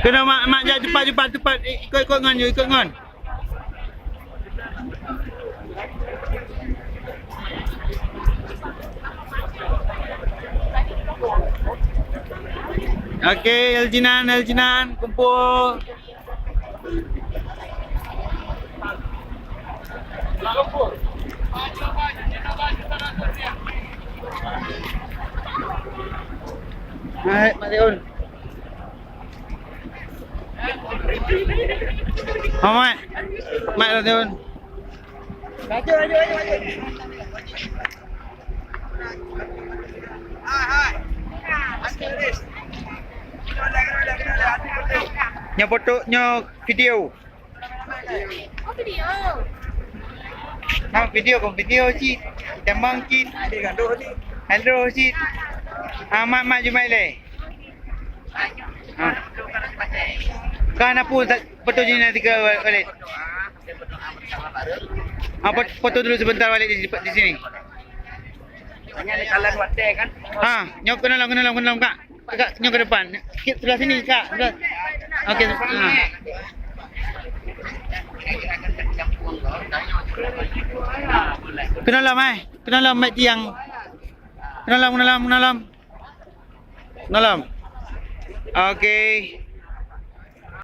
Kena mak jangan cepat. Ikut ngan you, ikut ngan. Okey, Eljinan, kumpul. Hai, Mak Leon. Mak Leon. Maju. Hai. Nya foto, nya video. Oh, video. Video cik. Tambang cik. Handro cik. Mak jumai le. Kan apa foto ni nanti ke balik. Foto dulu sebentar balik di sini. Tanya ni kalan wate kan? Nyok kenalam kak. Kak nyok ke depan. Sebelah sini kak. Sebelah. Okey. Kenalam mai tiang. Kenalam. Okey.